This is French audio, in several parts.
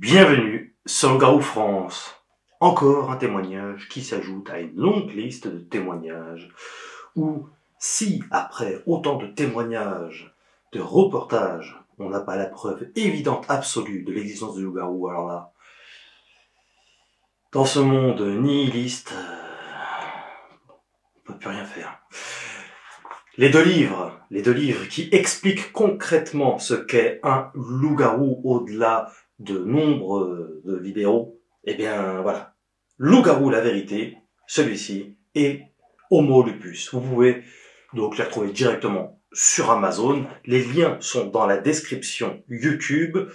Bienvenue sur Loup-garou France. Encore un témoignage qui s'ajoute à une longue liste de témoignages où, si après autant de témoignages, de reportages, on n'a pas la preuve évidente absolue de l'existence du loup-garou, alors là, dans ce monde nihiliste, on peut plus rien faire. Les deux livres qui expliquent concrètement ce qu'est un loup-garou au-delà de nombre de vidéos, eh bien voilà. Loup-garou la vérité, celui-ci, et Homo lupus. Vous pouvez donc les retrouver directement sur Amazon. Les liens sont dans la description YouTube,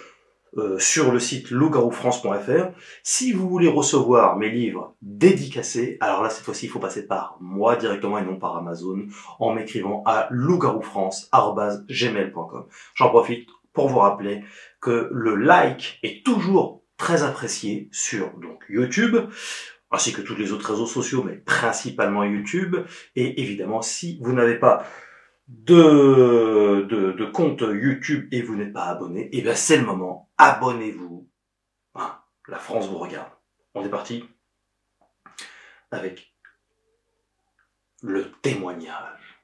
sur le site loup-garou-france.fr. Si vous voulez recevoir mes livres dédicacés, alors là cette fois-ci il faut passer par moi directement et non par Amazon en m'écrivant à loup-garou-france@gmail.com. J'en profite pour vous rappeler que le like est toujours très apprécié sur donc YouTube, ainsi que tous les autres réseaux sociaux, mais principalement YouTube. Et évidemment, si vous n'avez pas de compte YouTube et vous n'êtes pas abonné, et bien c'est le moment, abonnez-vous. Hein, la France vous regarde. On est parti avec le témoignage.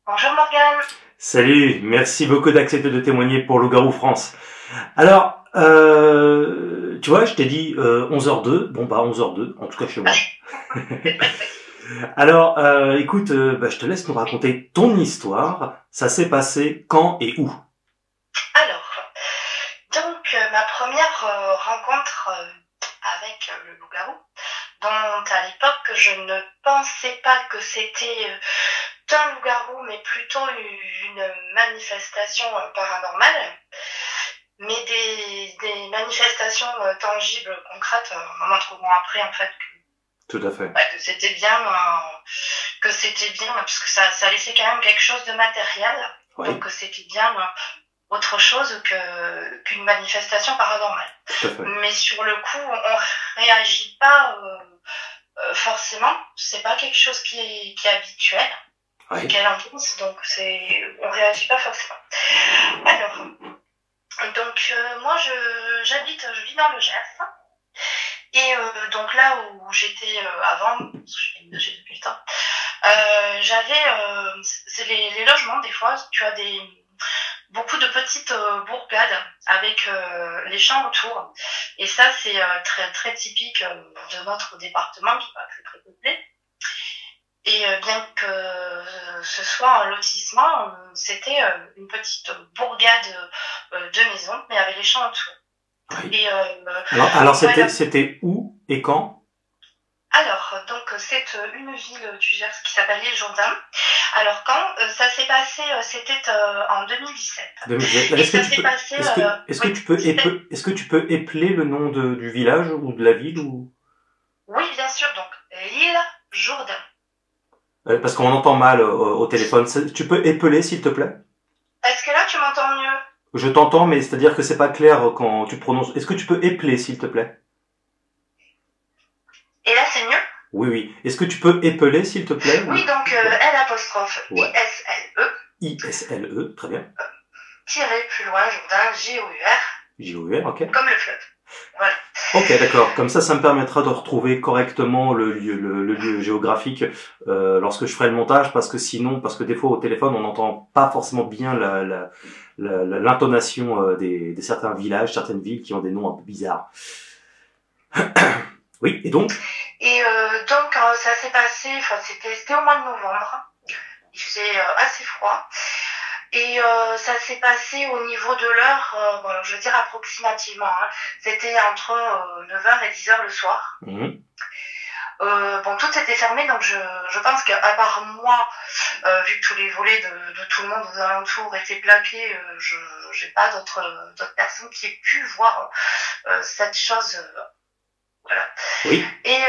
Bonjour Morgane. Salut, merci beaucoup d'accepter de témoigner pour Loup-garou France. Alors, tu vois, je t'ai dit 11h02, bon bah 11h02, en tout cas chez moi. Alors, écoute, je te laisse nous raconter ton histoire. Ça s'est passé quand et où? Alors, donc ma première rencontre avec le loup-garou, dont à l'époque je ne pensais pas que c'était un loup-garou, mais plutôt une manifestation paranormale, mais des manifestations tangibles, concrètes, en m'en trouvant après en fait. Tout à fait. Que c'était bien, puisque ça laissait quand même quelque chose de matériel, oui. Donc c'était bien autre chose qu'une manifestation paranormale. Tout à fait. Mais sur le coup, on réagit pas forcément. C'est pas quelque chose qui est habituel. Oui. Quelle ambiance, donc on réagit pas forcément. Alors, donc moi je vis dans le Gers. Et donc là où j'étais avant, j'ai déménagé depuis le temps, j'avais c'est les logements, des fois tu as beaucoup de petites bourgades avec les champs autour, et ça c'est très très typique de notre département qui est pas très peuplé. Et bien que ce soit un lotissement, c'était une petite bourgade de maisons, mais avec les champs autour. Oui. Et alors c'était où et quand? Alors, donc c'est une ville du Gers qui s'appelle L'Isle-Jourdain. Alors quand ça s'est passé, c'était en 2017. 2017. Est-ce que tu peux épeler le nom du village ou de la ville ou? Oui, bien sûr. Donc L'Isle-Jourdain. Parce qu'on entend mal au téléphone. Tu peux épeler s'il te plaît? Est-ce que là tu m'entends mieux? Je t'entends, mais c'est-à-dire que c'est pas clair quand tu prononces. Est-ce que tu peux épeler, s'il te plaît? Et là, c'est mieux? Oui, oui. Est-ce que tu peux épeler, s'il te plaît? Oui, donc L apostrophe ouais. I-S-L-E. I-S-L-E, très bien. Tiré plus loin, Jourdain, J-O-U-R. J-O-U-R, ok. Comme le fleuve. Voilà. Ok, d'accord. Comme ça me permettra de retrouver correctement le lieu géographique lorsque je ferai le montage, parce que des fois au téléphone on n'entend pas forcément bien l'intonation de certains villages, certaines villes qui ont des noms un peu bizarres. Oui, et donc? Et donc ça s'est passé, c'était au mois de novembre. Il faisait assez froid. Et ça s'est passé au niveau de l'heure, je veux dire approximativement, hein. C'était entre 9h et 10h le soir. Mmh. Tout était fermé, donc je pense qu'à part moi, vu que tous les volets de tout le monde aux alentours étaient plaqués, j'ai pas d'autres personnes qui aient pu voir cette chose. Voilà. Oui. Et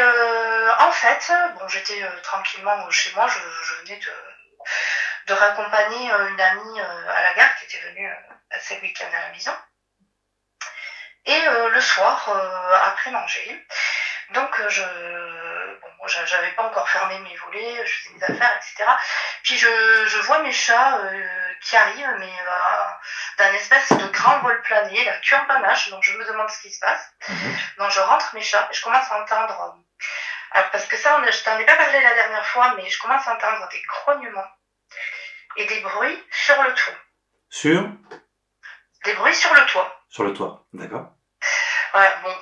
en fait, j'étais tranquillement chez moi, je venais de raccompagner une amie à la gare qui était venue passer le week-end à la maison. Et le soir, après manger, donc j'avais pas encore fermé mes volets, je faisais mes affaires, etc. Puis je vois mes chats qui arrivent, mais d'un espèce de grand vol plané, la queue en panache, donc je me demande ce qui se passe. Donc je rentre mes chats, et je commence à entendre, parce que ça, je t'en ai pas parlé la dernière fois, mais je commence à entendre des grognements et des bruits sur le toit. Des bruits sur le toit. Sur le toit, d'accord. Ouais, bon,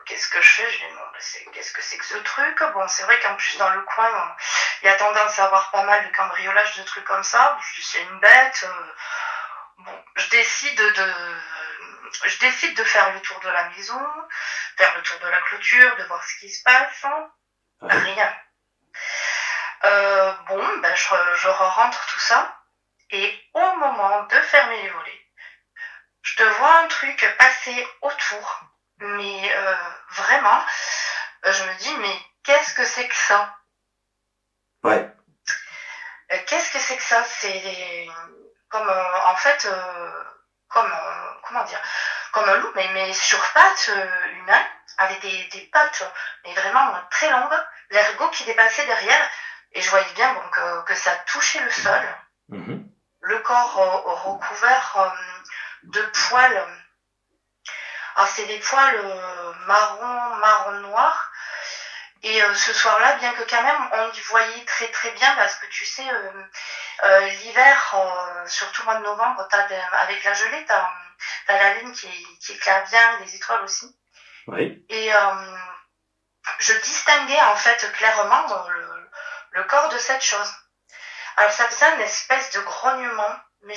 qu'est-ce que je fais? Je me demande, qu'est-ce que c'est que ce truc? Bon, c'est vrai qu'en plus, dans le coin, il y a tendance à avoir pas mal de cambriolage, de trucs comme ça. Je dis, c'est une bête. Bon, je décide de faire le tour de la maison, faire le tour de la clôture, de voir ce qui se passe. Ouais. Rien. Bon, ben, je rentre tout ça. Et au moment de fermer les volets, je te vois un truc passer autour. Mais vraiment, je me dis, mais qu'est-ce que c'est que ça? Ouais. Qu'est-ce que c'est que ça? C'est comme, en fait, comment dire? Comme un loup, mais sur pattes humaines, avec des pattes, mais vraiment très longues, l'ergot qui dépassait derrière, et je voyais bien bon, que ça touchait le sol. Le corps recouvert de poils. Alors c'est des poils marron noir. Et ce soir-là, bien que quand même on y voyait très très bien, parce que tu sais, l'hiver, surtout au mois de novembre, avec la gelée, t'as la lune qui éclaire bien, les étoiles aussi. Oui. Et je distinguais en fait clairement le corps de cette chose. Alors ça faisait une espèce de grognement, mais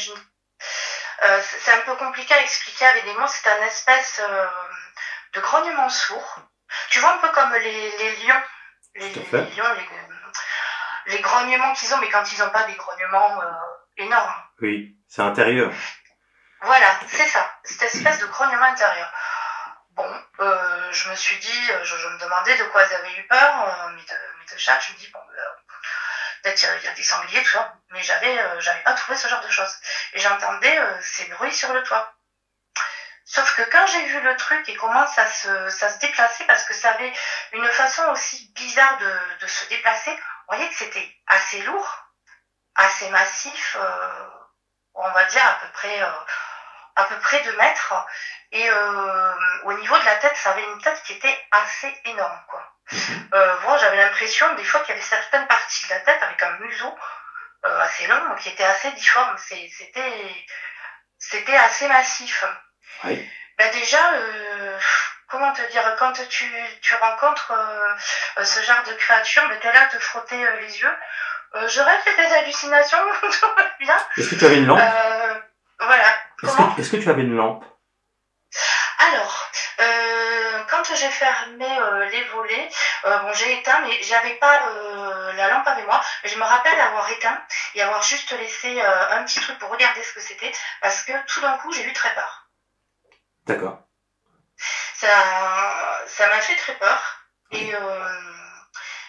c'est un peu compliqué à expliquer avec des mots. C'est un espèce de grognement sourd. Tu vois un peu comme les lions, les grognements qu'ils ont, mais quand ils n'ont pas des grognements énormes. Oui, c'est intérieur. Voilà, c'est ça, cette espèce de grognement intérieur. Bon, je me suis dit, je me demandais de quoi ils avaient eu peur, mes deux chats. Je me dis, bon, peut-être il y a des sangliers, tout ça, mais j'avais pas trouvé ce genre de choses. Et j'entendais ces bruits sur le toit. Sauf que quand j'ai vu le truc et comment ça se déplaçait, parce que ça avait une façon aussi bizarre de se déplacer, on voyait que c'était assez lourd, assez massif, on va dire à peu près 2 mètres. Et au niveau de la tête, ça avait une tête qui était assez énorme, quoi. Moi, j'avais l'impression des fois qu'il y avait certaines parties de la tête avec un museau assez long qui était assez difforme. C'était assez massif. Oui. Ben déjà, comment te dire, quand tu rencontres ce genre de créature, ben t'es là à te frotter les yeux. Je rêve que des hallucinations, tout va bien. Est-ce que tu avais une lampe? Voilà. Est-ce que tu avais une lampe? Alors, quand j'ai fermé les volets, bon, j'ai éteint, mais j'avais pas la lampe avec moi. Je me rappelle avoir éteint et avoir juste laissé un petit truc pour regarder ce que c'était, parce que tout d'un coup, j'ai eu très peur. D'accord. Ça m'a fait très peur. Et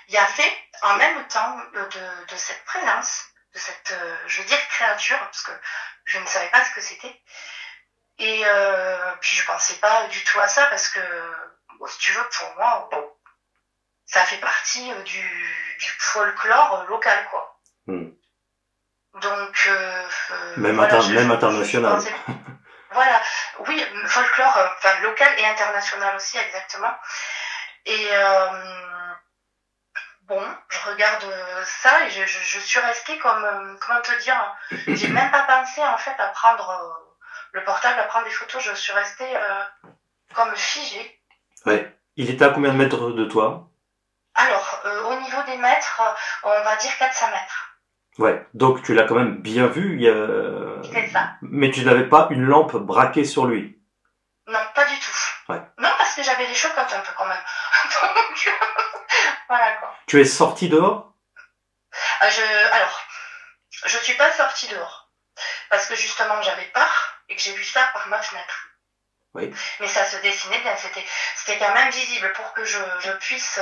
il y avait en même temps de cette présence, de cette, je veux dire, créature, parce que je ne savais pas ce que c'était. Et puis je pensais pas du tout à ça, parce que, bon, si tu veux, pour moi, bon, ça fait partie du folklore local, quoi. Donc, même, voilà, même international. Voilà, oui, folklore, enfin local et international aussi, exactement. Et bon, je regarde ça et je suis restée comme, comment te dire, j'ai même pas pensé en fait à prendre le portable, à prendre des photos, je suis restée comme figée. Ouais. Il était à combien de mètres de toi? Alors, au niveau des mètres, on va dire 400 mètres. Ouais, donc tu l'as quand même bien vu. C'est ça. Mais tu n'avais pas une lampe braquée sur lui? Non, pas du tout. Ouais. Non, parce que j'avais des chocottes un peu quand même. Donc, voilà quoi. Tu es sorti dehors? Alors, je suis pas sortie dehors. Parce que justement, j'avais peur et que j'ai vu ça par ma fenêtre. Oui. Mais ça se dessinait bien, c'était quand même visible pour que je puisse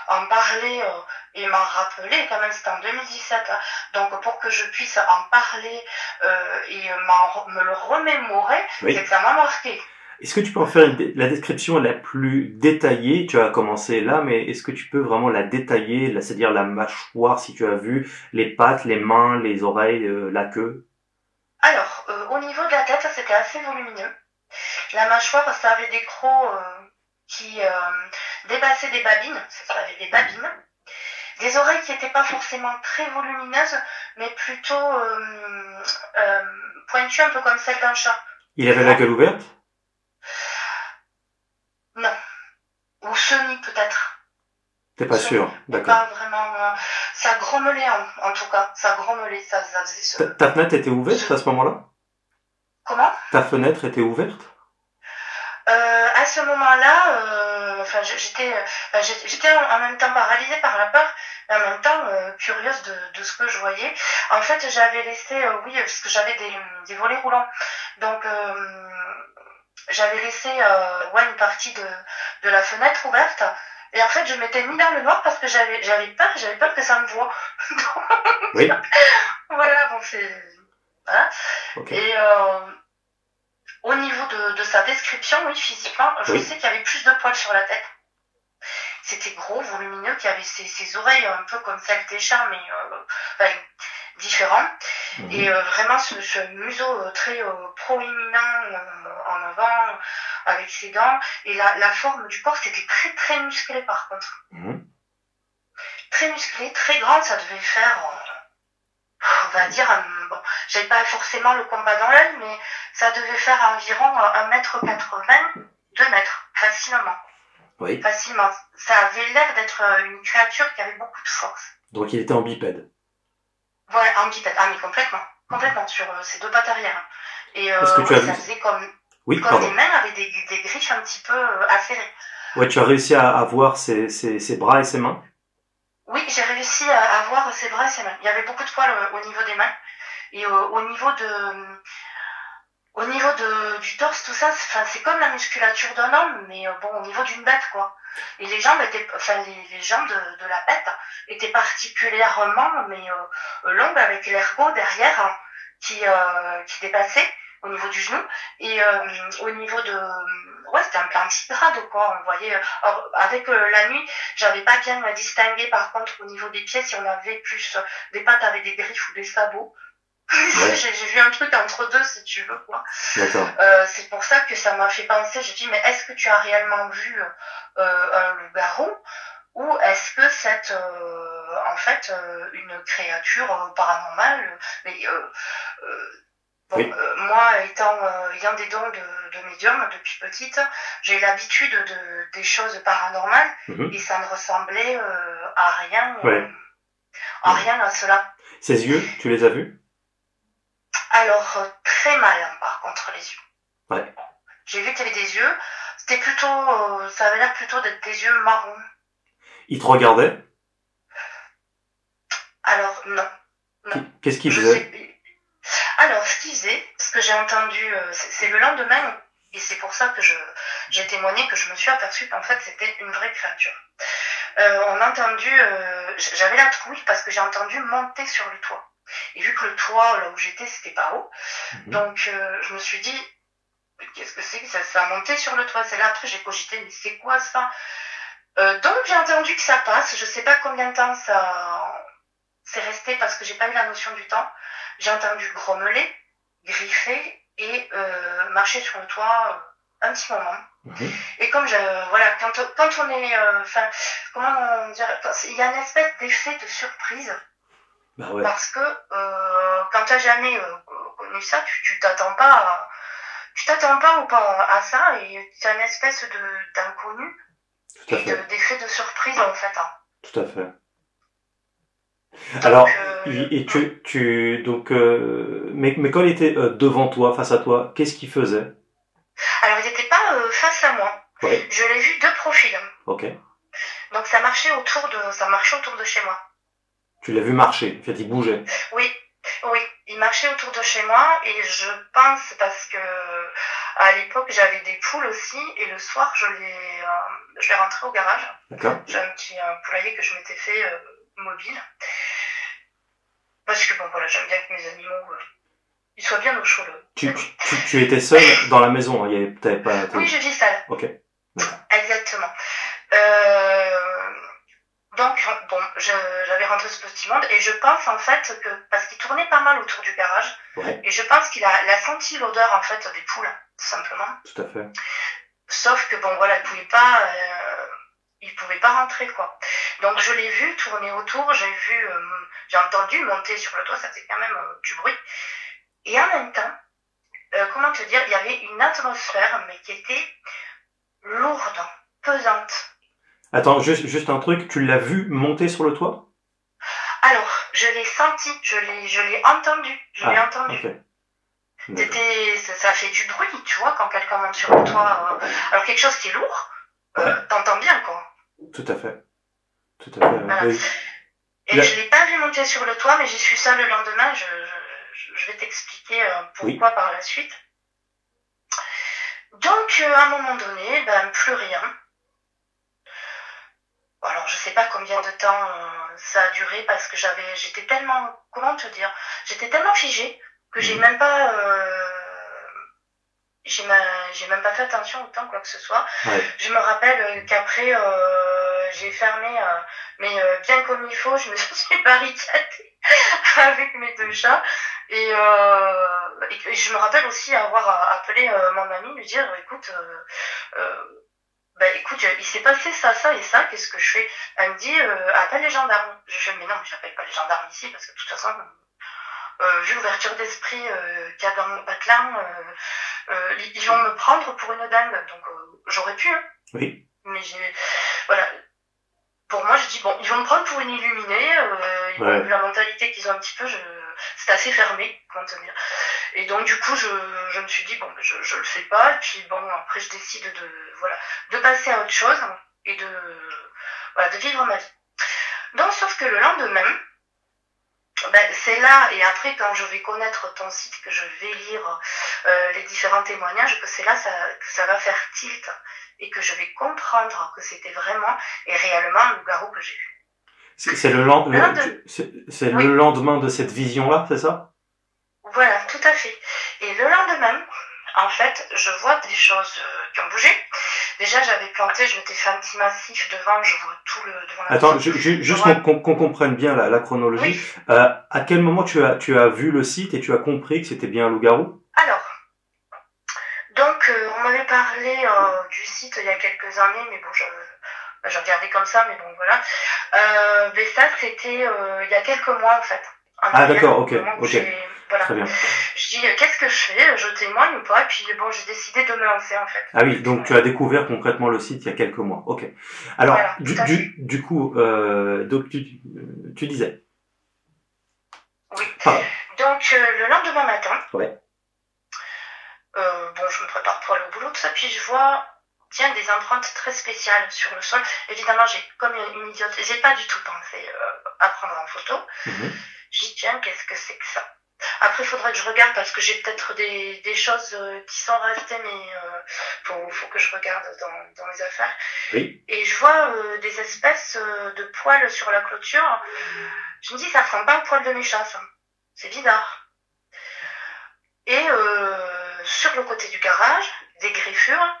en parler et m'en rappeler, quand même c'était en 2017, hein, donc pour que je puisse en parler et me le remémorer, oui. C'est que ça m'a marqué. Est-ce que tu peux en faire la description la plus détaillée? Tu as commencé là, mais est-ce que tu peux vraiment la détailler, c'est-à-dire la mâchoire, si tu as vu, les pattes, les mains, les oreilles, la queue? Alors, au niveau de la tête, c'était assez volumineux. La mâchoire, ça avait des crocs qui dépassaient des babines, ça avait des babines. Des oreilles qui n'étaient pas forcément très volumineuses, mais plutôt pointues, un peu comme celle d'un chat. Il avait la gueule ouverte? Non. Ou semi, peut-être. T'es pas sûr? D'accord. Pas vraiment. Ça grommelait, en tout cas. Ça grommelait, ça faisait ce... Ta fenêtre était ouverte à ce moment-là? Comment? Ta fenêtre était ouverte? À ce moment-là, j'étais en même temps paralysée par la peur, et en même temps curieuse de ce que je voyais. En fait, j'avais laissé, oui, parce que j'avais des volets roulants, donc j'avais laissé une partie de la fenêtre ouverte. Et en fait, je m'étais mis dans le noir parce que j'avais peur que ça me voie. Oui. Voilà, bon, c'est... Voilà. Okay. Et au niveau de sa description, oui, physiquement, je sais qu'il y avait plus de poils sur la tête. C'était gros, volumineux, qu'il y avait ses oreilles un peu comme celles des chats, mais différents. Et vraiment ce museau très proéminent en avant, avec ses dents. Et la forme du corps, c'était très très musclé par contre. Très musclé, très grand, ça devait faire... on va dire, bon, j'avais pas forcément le combat dans l'œil, mais ça devait faire environ 1m80, 2 mètres, facilement. Oui. Facilement. Ça avait l'air d'être une créature qui avait beaucoup de force. Donc il était en bipède. Voilà, en bipède. Ah, mais complètement. Complètement, sur ses deux pattes arrière. Et que tu as vu... ça faisait comme pardon. des mains avec des griffes un petit peu acérées. Ouais, tu as réussi à voir ses bras et ses mains? Oui, j'ai réussi à voir ses bras et ses mains. Il y avait beaucoup de poils au niveau des mains. Et au niveau du torse, tout ça, c'est comme la musculature d'un homme, mais bon, au niveau d'une bête, quoi. Et les jambes les jambes de la bête étaient particulièrement, longues, avec l'ergot derrière qui dépassait au niveau du genou. Et au niveau c'était un petit grade, quoi. On voyait, avec la nuit, j'avais pas bien distingué, par contre, au niveau des pieds, si on avait plus des pattes avec des griffes ou des sabots. Ouais. J'ai vu un truc entre deux, si tu veux, quoi. D'accord. C'est pour ça que ça m'a fait penser, je dis, mais est-ce que tu as réellement vu un loup-garou, ou est-ce que c'est une créature paranormale? Mais moi, ayant des dons de médium depuis petite, j'ai l'habitude des choses paranormales, et ça ne ressemblait à rien, rien à cela. Ses yeux, tu les as vus? Alors, très mal, par contre, les yeux. Ouais. J'ai vu qu'il y avait des yeux. C'était plutôt... ça avait l'air plutôt d'être des yeux marrons. Il te regardait? Alors, non. Qu'est-ce qu'il faisait? Alors, ce qu'il faisait, ce que j'ai entendu, c'est le lendemain, et c'est pour ça que j'ai témoigné, que je me suis aperçue qu'en fait, c'était une vraie créature. On a entendu... j'avais la trouille parce que j'ai entendu monter sur le toit. Et vu que le toit, là où j'étais, c'était pas haut, donc je me suis dit, qu'est-ce que c'est que ça a monté sur le toit? C'est là, après j'ai cogité, mais c'est quoi ça? Donc j'ai entendu que ça passe, je sais pas combien de temps ça c'est resté parce que j'ai pas eu la notion du temps. J'ai entendu grommeler, griffer et marcher sur le toit un petit moment. Et comme quand on est, comment dire, il y a une espèce d'effet de surprise. Bah ouais. Parce que quand t'as jamais connu ça, tu t'attends pas à ça, et t'as une espèce d'inconnu et d'effet de surprise en fait. Tout à fait. Alors, mais quand il était devant toi, face à toi, qu'est-ce qu'il faisait? Alors, il n'était pas face à moi. Ouais. Je l'ai vu de profil. Ok. Donc ça marchait autour de chez moi. Tu l'as vu marcher, en fait, il bougeait. Oui, il marchait autour de chez moi, et je pense parce que à l'époque j'avais des poules aussi, et le soir je l'ai rentré au garage. D'accord. J'ai un petit poulailler que je m'étais fait mobile. Parce que bon voilà, j'aime bien que mes animaux il soit bien au chaud. Tu étais seule dans la maison, hein, t'avais pas... Oui, je vis seule. Ok. Exactement. Donc, bon, j'avais rentré ce petit monde et je pense en fait que, parce qu'il tournait pas mal autour du garage, et je pense qu'il a senti l'odeur en fait des poules, tout simplement. Tout à fait. Sauf que bon, voilà, il pouvait pas rentrer, quoi. Donc je l'ai vu tourner autour, j'ai entendu monter sur le toit, ça faisait quand même du bruit. Et en même temps, comment te dire, il y avait une atmosphère, mais qui était lourde, pesante. Attends, juste un truc, tu l'as vu monter sur le toit? Alors, je l'ai senti, je l'ai entendu, Okay. Ça fait du bruit, tu vois, quand quelqu'un monte sur le toit. Alors quelque chose qui est lourd, t'entends bien, quoi. Tout à fait. Voilà. Et je l'ai pas vu monter sur le toit, mais j'y suis seule le lendemain. Je vais t'expliquer pourquoi par la suite. Donc, à un moment donné, plus rien. Alors, je sais pas combien de temps ça a duré parce que j'étais tellement, comment te dire, j'étais tellement figée que j'ai même pas fait attention au temps, quoi que ce soit. Ouais. Je me rappelle qu'après, j'ai fermé, mais bien comme il faut, je me suis barricadée avec mes 2 chats. Et je me rappelle aussi avoir appelé mon amie, lui dire, écoute, il s'est passé ça et ça, qu'est-ce que je fais? Elle me dit, appelle les gendarmes. Je fais, mais non, j'appelle pas les gendarmes ici, parce que de toute façon, vu l'ouverture d'esprit qu'il y a dans mon patelin, ils vont me prendre pour une dingue. Donc, j'aurais pu, hein. Oui. Mais voilà. Pour moi, je dis, bon, ils vont me prendre pour une illuminée, ils ont vu la mentalité qu'ils ont un petit peu, c'est assez fermé, comment te dire. Et donc, du coup, je me suis dit, bon, je le fais pas, et puis bon, après, je décide de passer à autre chose, et de vivre ma vie. Donc, sauf que le lendemain, c'est là, et après, quand je vais connaître ton site, que je vais lire les différents témoignages, que c'est là que ça va faire tilt, et que je vais comprendre que c'était vraiment et réellement un loup-garou que j'ai vu. C'est le lendemain de cette vision-là, c'est ça? Voilà, tout à fait. Et le lendemain, en fait, je vois des choses qui ont bougé. Déjà, j'avais planté, je m'étais fait un petit massif devant, je vois tout le devant. Attends, juste qu'on comprenne bien la chronologie. Oui. À quel moment tu as vu le site et tu as compris que c'était bien un loup-garou? Alors, donc on m'avait parlé du site il y a quelques années, mais bon, je regardais comme ça, mais bon, voilà. Mais ça, c'était il y a quelques mois, en fait. D'accord, ok. Voilà. Très bien. Je dis, qu'est-ce que je fais? Je témoigne ou pas? Et puis bon, j'ai décidé de me lancer, en fait. Ah oui, donc tu as découvert concrètement le site il y a quelques mois. Ok. Alors, voilà, du coup, donc tu disais. Oui. Donc, le lendemain matin. Ouais. Je me prépare pour aller au boulot, tout ça, puis je vois, tiens, des empreintes très spéciales sur le sol. Évidemment, j'ai, comme une idiote, j'ai pas du tout pensé à prendre en photo. Je dis, tiens, qu'est-ce que c'est que ça? Après, il faudrait que je regarde parce que j'ai peut-être des choses qui sont restées, mais faut que je regarde dans mes affaires. Oui. Et je vois des espèces de poils sur la clôture. Je me dis, ça ressemble pas au poil de mes chats, ça. C'est bizarre. Et sur le côté du garage, des griffures.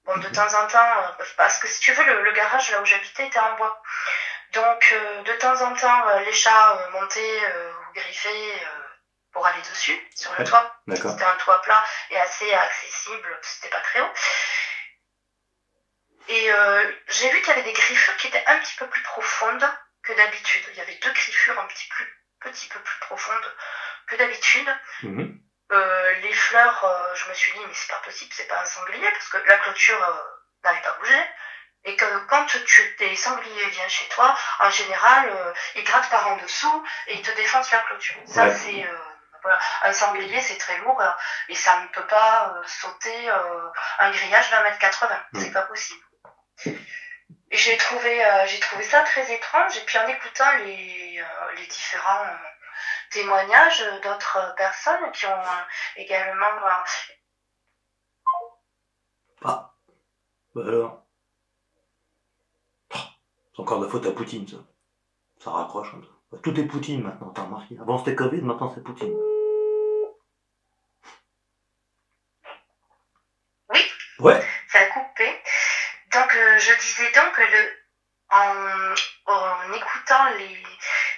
Bon, de temps en temps, parce que si tu veux, le garage là où j'habitais était en bois. Donc, de temps en temps, les chats montaient ou griffaient pour aller dessus, sur le toit. C'était un toit plat et assez accessible, c'était pas très haut. Et j'ai vu qu'il y avait des griffures qui étaient un petit peu plus profondes que d'habitude. Il y avait 2 griffures un petit peu plus profondes que d'habitude. Les fleurs, je me suis dit, mais c'est pas possible, c'est pas un sanglier, parce que la clôture n'avait pas bougé. Et que quand tes sangliers viennent chez toi, en général, ils grattent par en dessous et ils te défoncent la clôture. Ça, c'est... voilà. Un sanglier, c'est très lourd et ça ne peut pas sauter un grillage d'1,80 m. C'est pas possible. Et j'ai trouvé ça très étrange. Et puis en écoutant les différents témoignages d'autres personnes qui ont également... Ah, bah alors... C'est encore de la faute à Poutine, ça. Ça raccroche comme ça. Tout est Poutine maintenant, t'as remarqué. Avant c'était Covid, maintenant c'est Poutine. disais donc que en écoutant les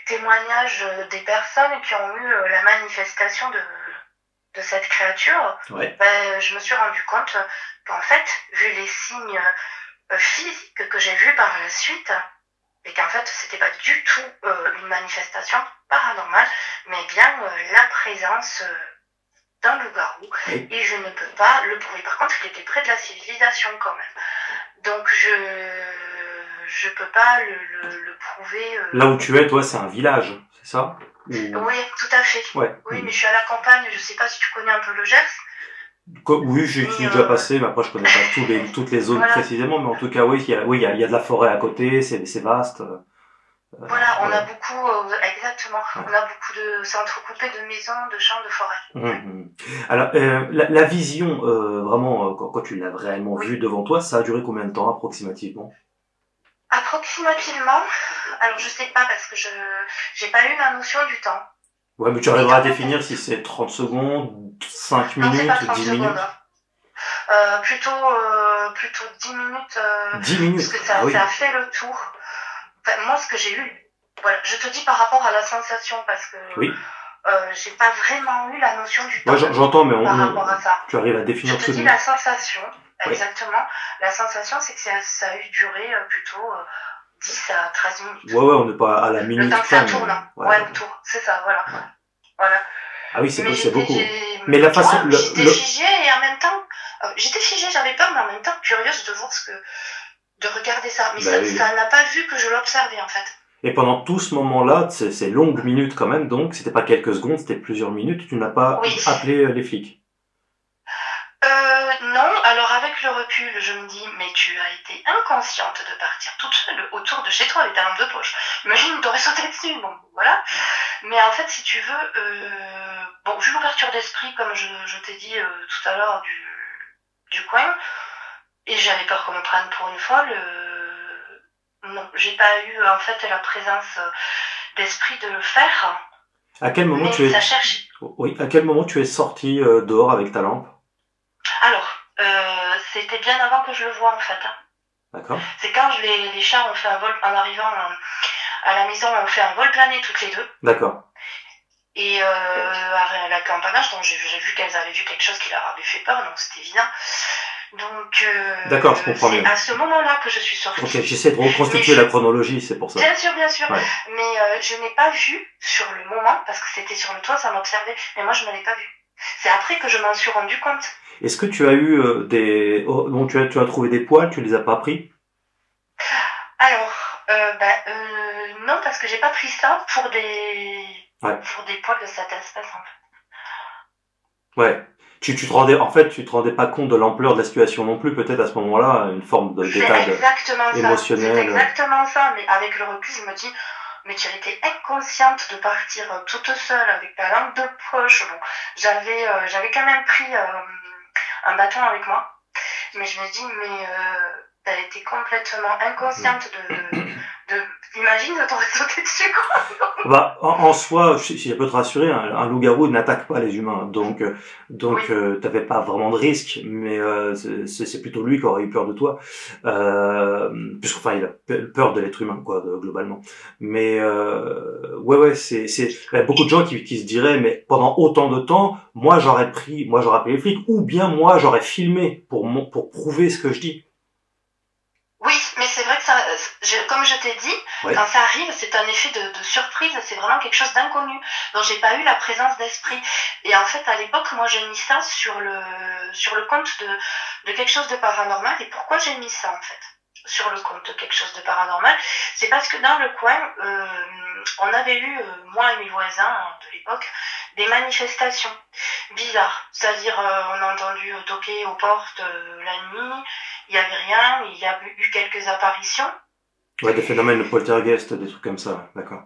témoignages des personnes qui ont eu la manifestation de cette créature, je me suis rendu compte qu'en fait, vu les signes physiques que j'ai vus par la suite, et qu'en fait, c'était pas du tout une manifestation paranormale, mais bien la présence d'un loup-garou, et je ne peux pas le prouver. Par contre, il était près de la civilisation quand même. Donc je peux pas le prouver. Là où tu es, toi, c'est un village, c'est ça? Oui, tout à fait. Ouais. Oui, mais je suis à la campagne, je sais pas si tu connais un peu le Gers. Oui, j'y suis déjà passé, mais après je connais pas toutes les zones précisément, mais en tout cas, oui, il y a de la forêt à côté, c'est vaste. Voilà, on a beaucoup, exactement, on a beaucoup c'est entrecoupé de maisons, de champs, de forêts. Alors, la vision, vraiment, quand tu l'as vraiment vue devant toi, ça a duré combien de temps approximativement? Approximativement, alors je sais pas parce que j'ai pas eu la notion du temps. Ouais, mais tu arriveras à définir si c'est 30 secondes, 5 minutes, non, c'est pas 30 10 secondes. minutes. Plutôt 10 minutes. 10 minutes. Parce que ça a fait le tour. Enfin, moi, ce que j'ai eu, voilà, je te dis par rapport à la sensation, parce que j'ai pas vraiment eu la notion du temps. Ouais, j'entends, mais par rapport à ça. Tu arrives à définir Je te dis la sensation, exactement. La sensation, c'est que ça a eu duré plutôt 10 à 13 minutes. Ouais, on n'est pas à la minute. Le temps que ça tourne. Le tour, c'est ça, voilà. Ouais. Voilà. Ah oui, c'est beaucoup. Mais la façon... J'étais figée et en même temps... j'étais figée, j'avais peur, mais en même temps curieuse de voir de regarder ça. Mais ça n'a pas vu que je l'observais, en fait. Et pendant tout ce moment-là, ces longues minutes quand même, donc, c'était pas quelques secondes, c'était plusieurs minutes, tu n'as pas appelé les flics? Non, alors avec le recul, je me dis, mais tu as été inconsciente de partir toute seule autour de chez toi avec ta lampe de poche. Imagine, t'aurais sauté dessus, bon, voilà. Mais en fait, si tu veux, vu l'ouverture d'esprit, comme je t'ai dit tout à l'heure du coin, et j'avais peur qu'on me prenne pour une folle, non, j'ai pas eu en fait la présence d'esprit de le faire. À quel moment à quel moment tu es sortie dehors avec ta lampe? Alors, c'était bien avant que je le voie en fait. D'accord. C'est quand les chats ont fait un vol, en arrivant à la maison, ont fait un vol plané toutes les deux. D'accord. Et à la campagne, donc j'ai vu qu'elles avaient vu quelque chose qui leur avait fait peur, donc c'était évident. Donc, d'accord, je comprends bien. C'est à ce moment-là que je suis sortie. Ok, j'essaie de reconstituer la chronologie, c'est pour ça. Bien sûr, bien sûr. Ouais. Mais je n'ai pas vu sur le moment, parce que c'était sur le toit, ça m'observait, mais moi je ne l'ai pas vu. C'est après que je m'en suis rendu compte. Est-ce que tu as eu tu as trouvé des poils, tu les as pas pris? Alors, non, parce que j'ai pas pris ça pour des poils de cette espèce, en fait. Ouais. Tu te rendais pas compte de l'ampleur de la situation non plus, peut-être à ce moment-là, une forme d'état émotionnel. C'est exactement ça, mais avec le recul, je me dis, mais tu étais inconsciente de partir toute seule avec ta lampe de poche. Bon, j'avais quand même pris un bâton avec moi, mais je me dis, mais t'as été complètement inconsciente imagine, ça t'aurait sauté dessus, quoi. Bah, en soi, si je peux te rassurer, un loup-garou n'attaque pas les humains, donc t'avais pas vraiment de risque, mais c'est plutôt lui qui aurait eu peur de toi, puisqu'enfin il a peur de l'être humain, quoi, globalement. Mais c'est y a beaucoup de gens qui se diraient, mais pendant autant de temps, moi j'aurais appelé les flics, ou bien moi j'aurais filmé pour prouver ce que je dis. Oui, mais c'est vrai que comme je t'ai dit, quand ça arrive, c'est un effet de surprise, c'est vraiment quelque chose d'inconnu. Donc j'ai pas eu la présence d'esprit. Et en fait, à l'époque, moi j'ai mis ça sur le compte de quelque chose de paranormal. Et pourquoi j'ai mis ça en fait sur le compte de quelque chose de paranormal? C'est parce que dans le coin, on avait eu, moi et mes voisins de l'époque, des manifestations bizarres. C'est-à-dire, on a entendu toquer aux portes la nuit. Il n'y avait rien, il y a eu quelques apparitions. Ouais, des phénomènes de poltergeist, des trucs comme ça, d'accord.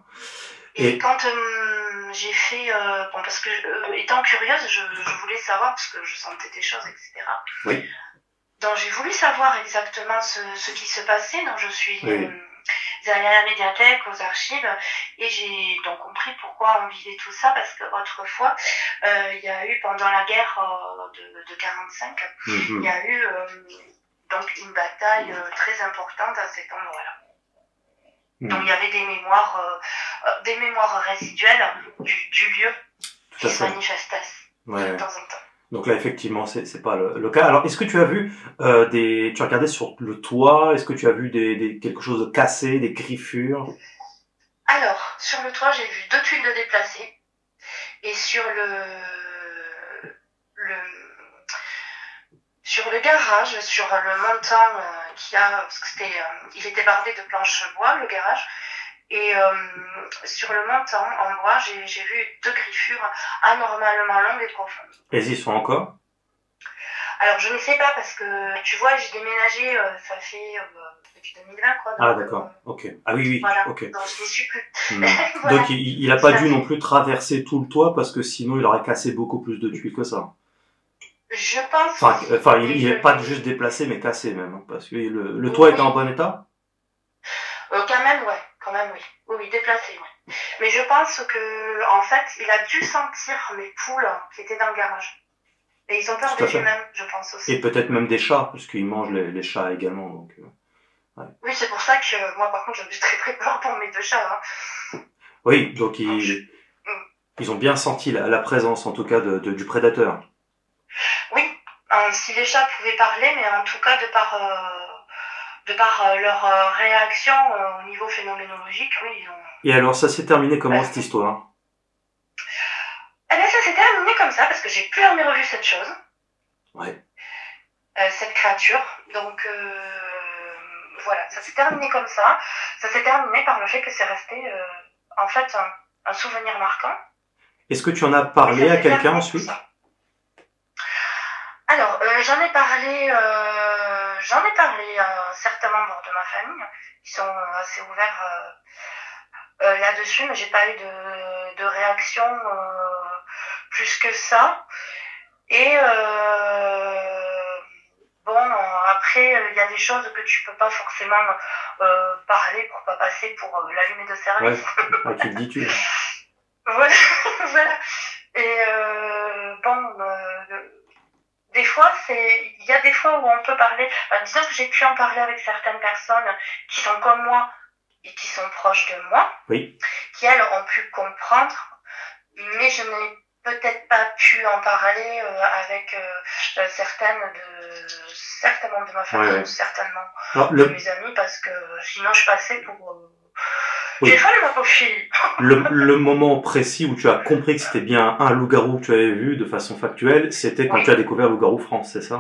Et quand j'ai fait... parce que étant curieuse, je voulais savoir, parce que je sentais des choses, etc. Oui. Donc j'ai voulu savoir exactement ce qui se passait, donc je suis allée à la médiathèque, aux archives, et j'ai donc compris pourquoi on vivait tout ça, parce que autrefois, il y a eu, pendant la guerre de 45, il y a eu... donc une bataille très importante à cet endroit-là. Donc il y avait des mémoires résiduelles du lieu qui se manifestaient de temps en temps. Donc là, effectivement, c'est pas le cas. Alors, est-ce que tu as vu tu as regardé sur le toit? Est-ce que tu as vu quelque chose de cassé, des griffures? Alors, sur le toit, j'ai vu 2 tuiles de déplacées. Et sur le garage, sur le montant parce que il était bardé de planches bois, le garage. Et sur le montant, en bois, j'ai vu 2 griffures anormalement longues et profondes. Et ils y sont encore? Alors, je ne sais pas, parce que, tu vois, j'ai déménagé, ça fait depuis 2020, quoi. Ah, d'accord, ok. Ah oui, voilà. Ok. Donc, je n'y suis plus. Voilà. Donc, il a pas dû non plus traverser tout le toit, parce que sinon, il aurait cassé beaucoup plus de tuiles que ça. Je pense. Enfin, il n'est pas juste déplacé, mais cassé même, hein, parce que le toit était en bon état? Quand même, ouais. Quand même, oui. Oui, déplacé, oui. Mais je pense que, en fait, il a dû sentir mes poules qui étaient dans le garage. Et ils ont peur de lui-même, je pense aussi. Et peut-être même des chats, parce qu'ils mangent les chats également, donc. Ouais. Oui, c'est pour ça que moi, par contre, j'ai très très peur pour mes 2 chats. Hein. Oui, donc ils ont bien senti la présence, en tout cas, du prédateur. Oui, si les chats pouvaient parler, mais en tout cas, de par leur réaction au niveau phénoménologique, oui, ils ont... Et alors, ça s'est terminé comment, cette histoire? Eh bien, ça s'est terminé comme ça, parce que j'ai plus jamais revu cette chose. Ouais. Cette créature. Donc, voilà, ça s'est terminé comme ça. Ça s'est terminé par le fait que c'est resté, en fait, un souvenir marquant. Est-ce que tu en as parlé à quelqu'un ensuite? Alors, j'en ai parlé à certains membres de ma famille, qui sont assez ouverts là-dessus, mais j'ai pas eu de réaction plus que ça. Et bon, après, il y a des choses que tu peux pas forcément parler pour pas passer pour l'allumé de service. Ouais, tu le dis, tu. Voilà. Et bon, des fois, il y a des fois où on peut parler. Disons que j'ai pu en parler avec certaines personnes qui sont comme moi et qui sont proches de moi, oui, qui elles ont pu comprendre, mais je n'ai peut-être pas pu en parler avec certains membres de ma famille, ou certainement de mes amis, parce que sinon je passais pour... J'ai failli ma pauvre fille. Le moment précis où tu as compris que c'était bien un loup-garou que tu avais vu de façon factuelle, c'était quand tu as découvert Loup-garou France, c'est ça?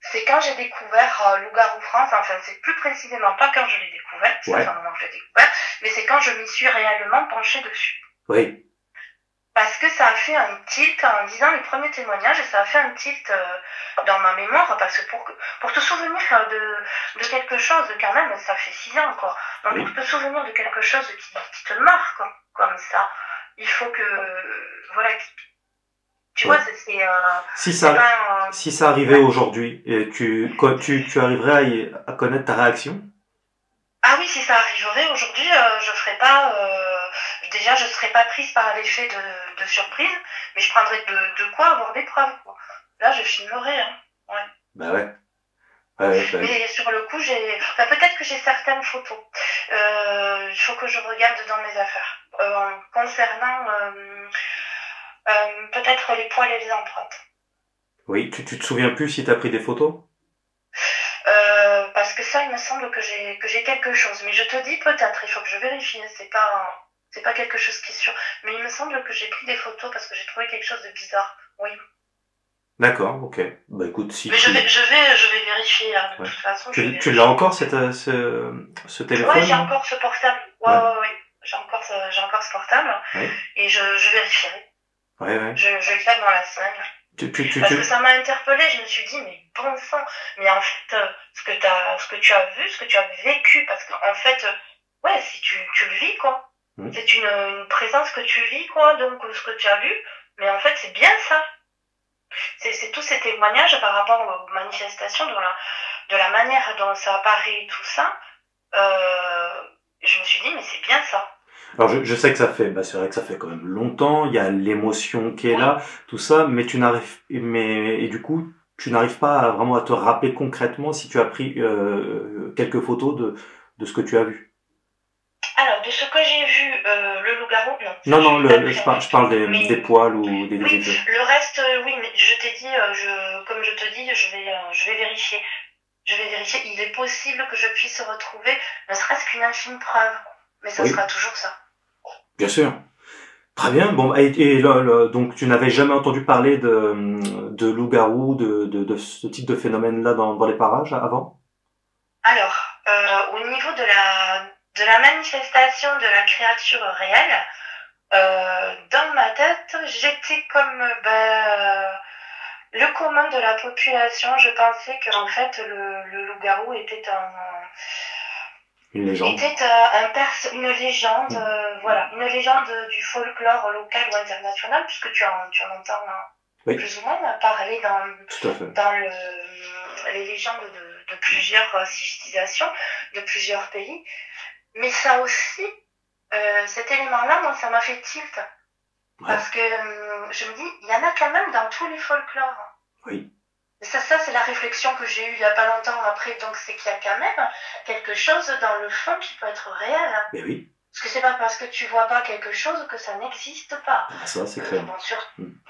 C'est quand j'ai découvert Loup-garou France, enfin c'est plus précisément pas quand je l'ai découvert, c'est un moment que je l'ai découvert, mais c'est quand je m'y suis réellement penchée dessus. Oui. Parce que ça a fait un tilt en disant les premiers témoignages, et ça a fait un tilt dans ma mémoire, parce que pour te souvenir de quelque chose, quand même, ça fait 6 ans, quoi. Donc pour te souvenir de quelque chose qui te marque, quoi, comme ça, il faut que, voilà, tu vois, c'est si ça arrivait aujourd'hui, tu arriverais à connaître ta réaction? Ah oui, si ça arriverait aujourd'hui, je ferais pas... déjà, je serais pas prise par l'effet de surprise, mais je prendrais de quoi avoir des preuves, quoi. Là, je filmerais, hein. Ouais. Bah ouais. Mais sur le coup, peut-être que j'ai certaines photos. Il faut que je regarde dans mes affaires. Concernant peut-être les poils et les empreintes. Oui, tu te souviens plus si t'as pris des photos? Parce que ça, il me semble que j'ai quelque chose. Mais je te dis peut-être, il faut que je vérifie. C'est pas quelque chose qui est sûr. Mais il me semble que j'ai pris des photos parce que j'ai trouvé quelque chose de bizarre. Oui. D'accord, ok. Bah écoute, si. Mais je vais vérifier, hein, de toute façon. Tu l'as encore ce téléphone? Ouais, j'ai encore ce portable. Ouais. J'ai encore ce portable. Ouais. Et je vérifierai. Ouais. Je le fais dans la semaine. Parce que ça m'a interpellée, je me suis dit, mais bon sang, mais en fait, ce que tu as vu, ce que tu as vécu, parce qu'en fait, ouais, si tu le vis, quoi. C'est une présence que tu vis, quoi, donc ce que tu as vu, mais en fait, c'est bien ça. C'est tous ces témoignages par rapport aux manifestations, de la manière dont ça apparaît et tout ça, je me suis dit, mais c'est bien ça. Alors je sais que c'est vrai que ça fait quand même longtemps, il y a l'émotion qui est là, tout ça, mais et du coup, tu n'arrives pas vraiment à te rappeler concrètement si tu as pris quelques photos de ce que tu as vu. Alors, de ce que j'ai vu, le loup-garou, Non, non. non, je parle des poils ou des oui, yeux. le reste, oui, mais je t'ai dit, comme je te dis, je vais vérifier. Je vais vérifier. Il est possible que je puisse retrouver, ne serait-ce qu'une infime preuve. Mais ça sera toujours ça. Bien sûr. Très bien. Bon, et là, donc tu n'avais jamais entendu parler de loup-garou, de ce type de phénomène-là dans les parages avant? Alors, au niveau de la manifestation de la créature réelle, dans ma tête, j'étais comme le commun de la population. Je pensais qu'en fait le loup-garou était une légende. Une légende, voilà, une légende du folklore local ou international, puisque tu en entends plus ou moins parler dans les légendes de plusieurs civilisations, de plusieurs pays. Mais ça aussi, cet élément-là, moi, ça m'a fait tilt. Ouais. Parce que je me dis, il y en a quand même dans tous les folklores. Oui. Et ça c'est la réflexion que j'ai eue il y a pas longtemps après. Donc, c'est qu'il y a quand même quelque chose dans le fond qui peut être réel. Mais oui. Parce que c'est pas parce que tu vois pas quelque chose que ça n'existe pas. Ah, ça, c'est clair. Bon,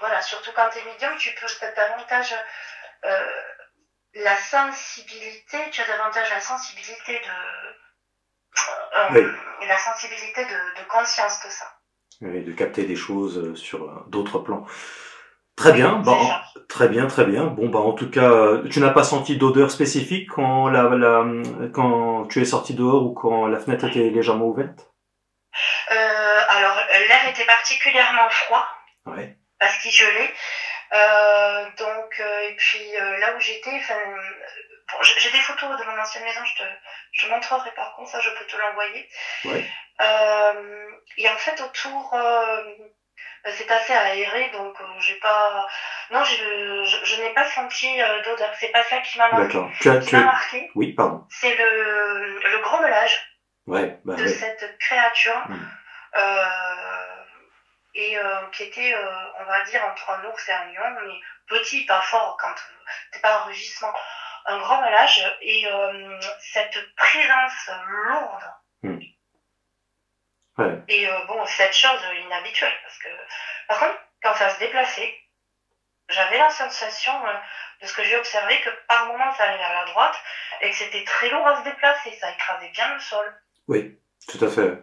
voilà, surtout quand tu es médium, tu peux peut-être davantage la sensibilité, tu as davantage la sensibilité la sensibilité de conscience de ça. Oui, de capter des choses sur d'autres plans. Très bien, très bien. Bon, en tout cas, tu n'as pas senti d'odeur spécifique quand quand tu es sorti dehors ou quand la fenêtre était légèrement ouverte? Alors, l'air était particulièrement froid. Ouais. Parce qu'il gelait. Et puis là où j'étais, bon, j'ai des photos de mon ancienne maison, je te montrerai par contre, ça je peux te l'envoyer. Ouais. Et en fait autour, c'est assez aéré, donc j'ai pas, non, je n'ai pas senti d'odeur. C'est pas ça qui m'a marqué. D'accord. Ce qui m'a marqué, oui, pardon. C'est le grommelage de cette créature. Et qui était, on va dire, entre un ours et un lion, mais petit, pas fort, quand t'es pas un rugissement, un grommelage et cette présence lourde. Ouais. Et bon, cette chose inhabituelle, parce que, par contre, quand ça se déplaçait, j'avais la sensation de ce que j'ai observé, que par moments ça allait vers la droite, et que c'était très lourd à se déplacer, ça écrasait bien le sol. Oui, tout à fait.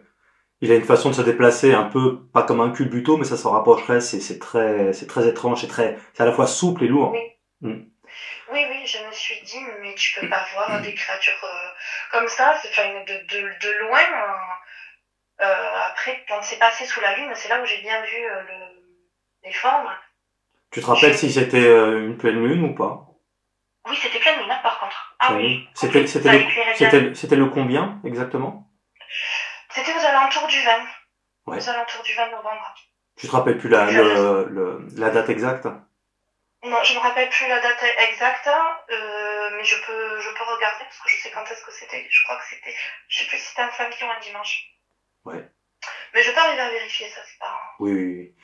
Il a une façon de se déplacer un peu, pas comme un culbuto, mais ça s'en rapprocherait, c'est très étrange, c'est à la fois souple et lourd. Oui. Oui, je me suis dit, mais tu peux pas voir des créatures comme ça, de loin. Après, quand c'est passé sous la lune, c'est là où j'ai bien vu les formes. Tu te rappelles si c'était une pleine lune ou pas? Oui, c'était pleine lune, par contre. Ah oui. C'était le combien, exactement? C'était aux alentours du 20. Ouais. Aux alentours du 20 novembre. Tu te rappelles plus la date exacte? Non, je me rappelle plus la date exacte, mais je peux regarder parce que je sais quand est-ce que c'était. Je crois que c'était, je sais plus si c'était un samedi ou un dimanche. Ouais. Mais je peux arriver à vérifier ça, c'est pas. Oui,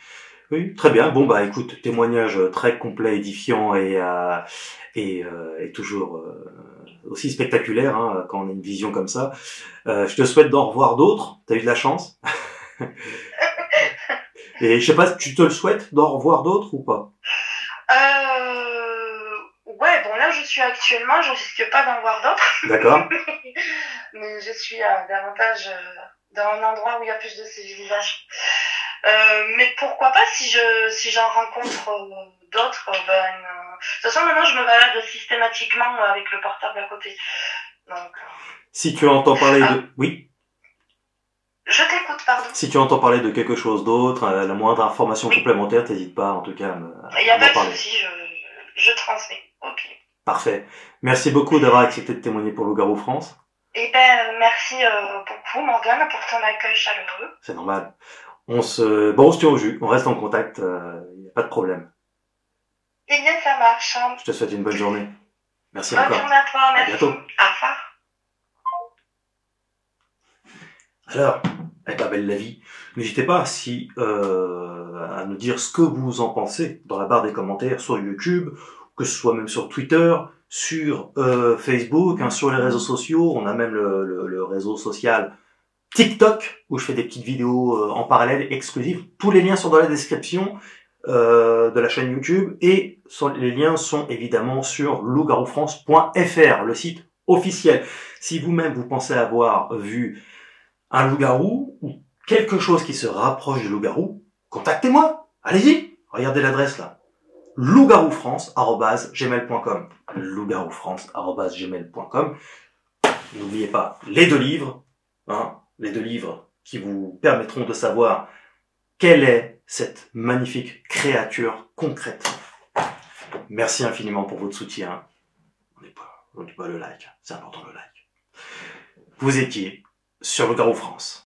très bien. Bon, écoute, témoignage très complet, édifiant et toujours aussi spectaculaire quand on a une vision comme ça. Je te souhaite d'en revoir d'autres. T'as eu de la chance. Et je sais pas, tu te le souhaites d'en revoir d'autres ou pas? Ouais, bon là je suis actuellement, je risque pas d'en voir d'autres. D'accord. Mais je suis davantage dans un endroit où il y a plus de civilisation. Mais pourquoi pas si j'en rencontre d'autres, de toute façon maintenant je me balade systématiquement avec le portable à côté. Donc, si tu entends parler de... Oui. Je t'écoute, pardon. Si tu entends parler de quelque chose d'autre, la moindre information complémentaire, t'hésites pas en tout cas à il n'y a pas de souci, je transmets. Ok. Parfait. Merci beaucoup d'avoir accepté de témoigner pour Loup-garou France. Eh ben, merci beaucoup Morgane pour ton accueil chaleureux. C'est normal. On se tient au jus, on reste en contact, y a pas de problème. Eh bien, ça marche. Je te souhaite une bonne journée. Merci encore. Bonne journée à toi, merci. À bientôt. Au revoir. Alors, belle la vie. N'hésitez pas à nous dire ce que vous en pensez dans la barre des commentaires sur YouTube que ce soit même sur Twitter, sur Facebook, hein, sur les réseaux sociaux. On a même le réseau social TikTok, où je fais des petites vidéos en parallèle exclusives. Tous les liens sont dans la description de la chaîne YouTube, et les liens sont évidemment sur loup-garou-france.fr, le site officiel. Si vous-même vous pensez avoir vu un loup-garou ou quelque chose qui se rapproche du loup-garou, contactez-moi. Allez-y, regardez l'adresse là. loup-garou-france@gmail.com. loup-garou-france@gmail.com. N'oubliez pas les 2 livres, hein, les 2 livres qui vous permettront de savoir quelle est cette magnifique créature concrète. Merci infiniment pour votre soutien. On n'est pas le like, c'est important le like. Vous étiez sur Loup-garou France.